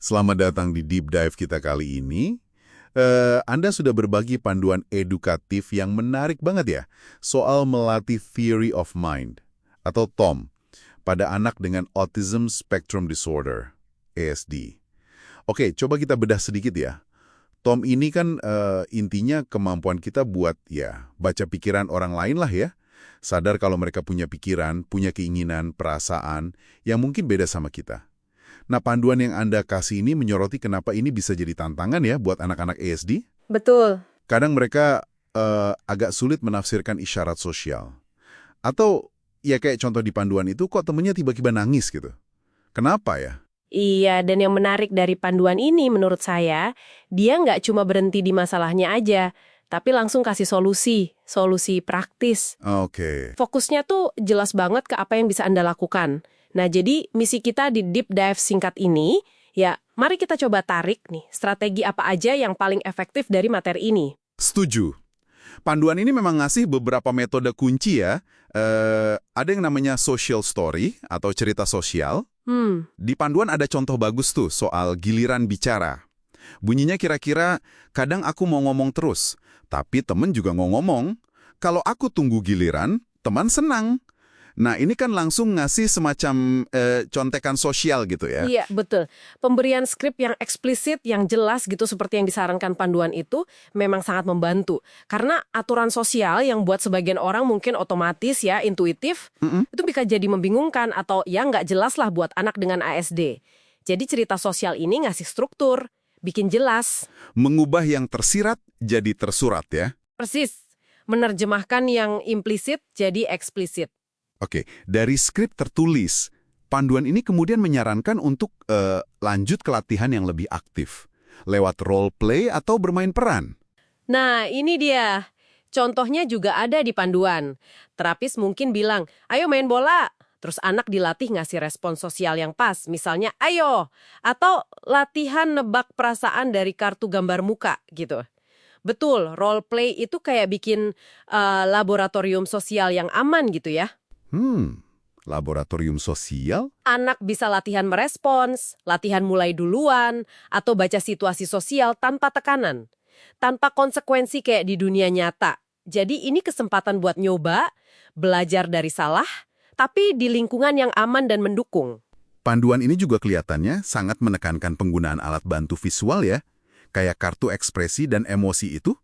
Selamat datang di Deep Dive kita kali ini. Anda sudah berbagi panduan edukatif yang menarik banget ya, soal melatih Theory of Mind, atau TOM, pada anak dengan Autism Spectrum Disorder, ASD. Oke, coba kita bedah sedikit ya. TOM ini kan intinya kemampuan kita buat ya baca pikiran orang lain lah ya. Sadar kalau mereka punya pikiran, punya keinginan, perasaan yang mungkin beda sama kita. Nah, panduan yang Anda kasih ini menyoroti kenapa ini bisa jadi tantangan ya buat anak-anak ASD. Betul. Kadang mereka agak sulit menafsirkan isyarat sosial. Atau ya kayak contoh di panduan itu kok temennya tiba-tiba nangis gitu. Kenapa ya? Iya, dan yang menarik dari panduan ini menurut saya, dia nggak cuma berhenti di masalahnya aja, tapi langsung kasih solusi praktis. Oke. Fokusnya tuh jelas banget ke apa yang bisa Anda lakukan. Nah, jadi misi kita di Deep Dive singkat ini, ya mari kita coba tarik nih, strategi apa aja yang paling efektif dari materi ini. Setuju. Panduan ini memang ngasih beberapa metode kunci ya. Ada yang namanya social story atau cerita sosial. Di panduan ada contoh bagus tuh soal giliran bicara. Bunyinya kira-kira, kadang aku mau ngomong terus, tapi temen juga mau ngomong. Kalau aku tunggu giliran, teman senang. Nah, ini kan langsung ngasih semacam contekan sosial gitu ya. Iya, betul. Pemberian skrip yang eksplisit, yang jelas gitu seperti yang disarankan panduan itu memang sangat membantu. Karena aturan sosial yang buat sebagian orang mungkin otomatis ya, intuitif, itu bisa jadi membingungkan atau ya nggak jelas lah buat anak dengan ASD. Jadi cerita sosial ini ngasih struktur, bikin jelas. Mengubah yang tersirat jadi tersurat ya. Persis, menerjemahkan yang implisit jadi eksplisit. Oke, dari skrip tertulis, panduan ini kemudian menyarankan untuk lanjut ke latihan yang lebih aktif, lewat role play atau bermain peran. Nah, ini dia. Contohnya juga ada di panduan. Terapis mungkin bilang, ayo main bola. Terus anak dilatih ngasih respon sosial yang pas. Misalnya, ayo. Atau latihan nebak perasaan dari kartu gambar muka, gitu. Betul, role play itu kayak bikin laboratorium sosial yang aman gitu ya. Laboratorium sosial? Anak bisa latihan merespons, latihan mulai duluan, atau baca situasi sosial tanpa tekanan. Tanpa konsekuensi kayak di dunia nyata. Jadi ini kesempatan buat nyoba, belajar dari salah, tapi di lingkungan yang aman dan mendukung. Panduan ini juga kelihatannya sangat menekankan penggunaan alat bantu visual ya, kayak kartu ekspresi dan emosi itu.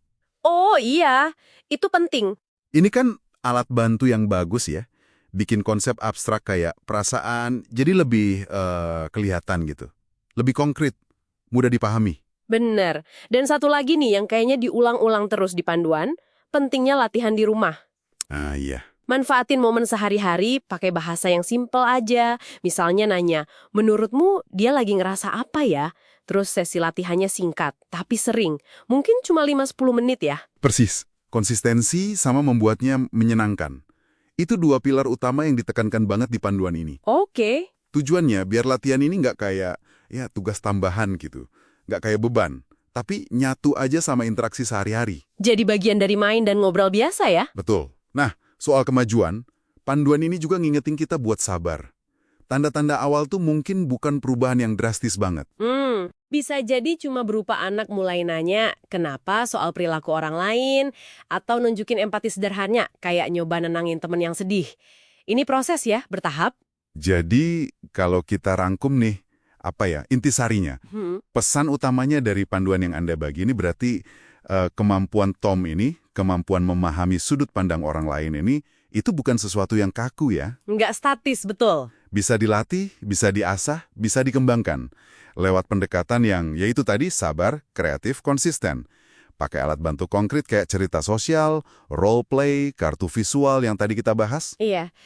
Oh iya, itu penting. Ini kan alat bantu yang bagus ya, bikin konsep abstrak kayak perasaan jadi lebih kelihatan gitu. Lebih konkret, mudah dipahami. Bener. Dan satu lagi nih yang kayaknya diulang-ulang terus di panduan, pentingnya latihan di rumah. Ah iya. Manfaatin momen sehari-hari pakai bahasa yang simpel aja. Misalnya nanya, menurutmu dia lagi ngerasa apa ya? Terus sesi latihannya singkat, tapi sering. Mungkin cuma 5-10 menit ya. Persis. Konsistensi sama membuatnya menyenangkan. Itu dua pilar utama yang ditekankan banget di panduan ini. Oke. Tujuannya biar latihan ini nggak kayak ya tugas tambahan gitu. Nggak kayak beban. Tapi nyatu aja sama interaksi sehari-hari. Jadi bagian dari main dan ngobrol biasa ya? Betul. Nah, soal kemajuan, panduan ini juga ngingetin kita buat sabar. Tanda-tanda awal tuh mungkin bukan perubahan yang drastis banget. Bisa jadi cuma berupa anak mulai nanya kenapa soal perilaku orang lain, atau nunjukin empati sederhana, kayak nyoba nenangin temen yang sedih. Ini proses ya, bertahap. Jadi, kalau kita rangkum nih, intisarinya. Pesan utamanya dari panduan yang Anda bagi ini berarti kemampuan Tom ini, kemampuan memahami sudut pandang orang lain ini, itu bukan sesuatu yang kaku ya. Nggak statis, betul. Bisa dilatih, bisa diasah, bisa dikembangkan. Lewat pendekatan yang yaitu tadi sabar, kreatif, konsisten. Pakai alat bantu konkret kayak cerita sosial, role play, kartu visual yang tadi kita bahas. Iya.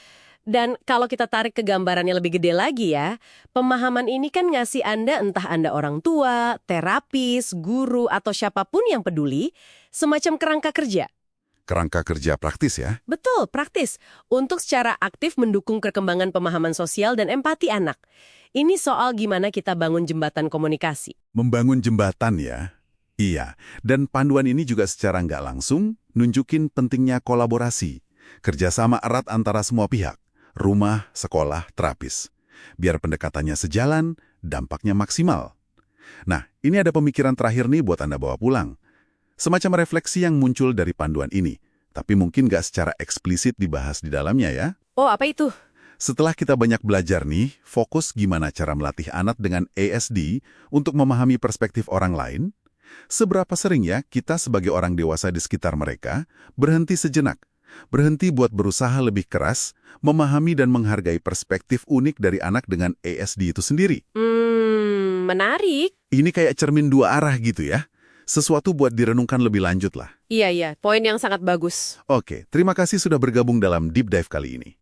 Dan kalau kita tarik ke gambarannya lebih gede lagi ya, pemahaman ini kan ngasih Anda, entah Anda orang tua, terapis, guru, atau siapapun yang peduli, semacam kerangka kerja. Kerangka kerja praktis ya. Betul, praktis. Untuk secara aktif mendukung perkembangan pemahaman sosial dan empati anak. Ini soal gimana kita bangun jembatan komunikasi. Membangun jembatan ya. Iya, dan panduan ini juga secara nggak langsung nunjukin pentingnya kolaborasi. Kerjasama erat antara semua pihak. Rumah, sekolah, terapis. Biar pendekatannya sejalan, dampaknya maksimal. Nah, ini ada pemikiran terakhir nih buat Anda bawa pulang. Semacam refleksi yang muncul dari panduan ini, tapi mungkin nggak secara eksplisit dibahas di dalamnya ya. Oh, apa itu? Setelah kita banyak belajar nih, fokus gimana cara melatih anak dengan ASD untuk memahami perspektif orang lain, seberapa sering ya kita sebagai orang dewasa di sekitar mereka berhenti sejenak, berhenti buat berusaha lebih keras, memahami dan menghargai perspektif unik dari anak dengan ASD itu sendiri. Menarik. Ini kayak cermin dua arah gitu ya. Sesuatu buat direnungkan lebih lanjut lah. Iya, poin yang sangat bagus. Oke, terima kasih sudah bergabung dalam Deep Dive kali ini.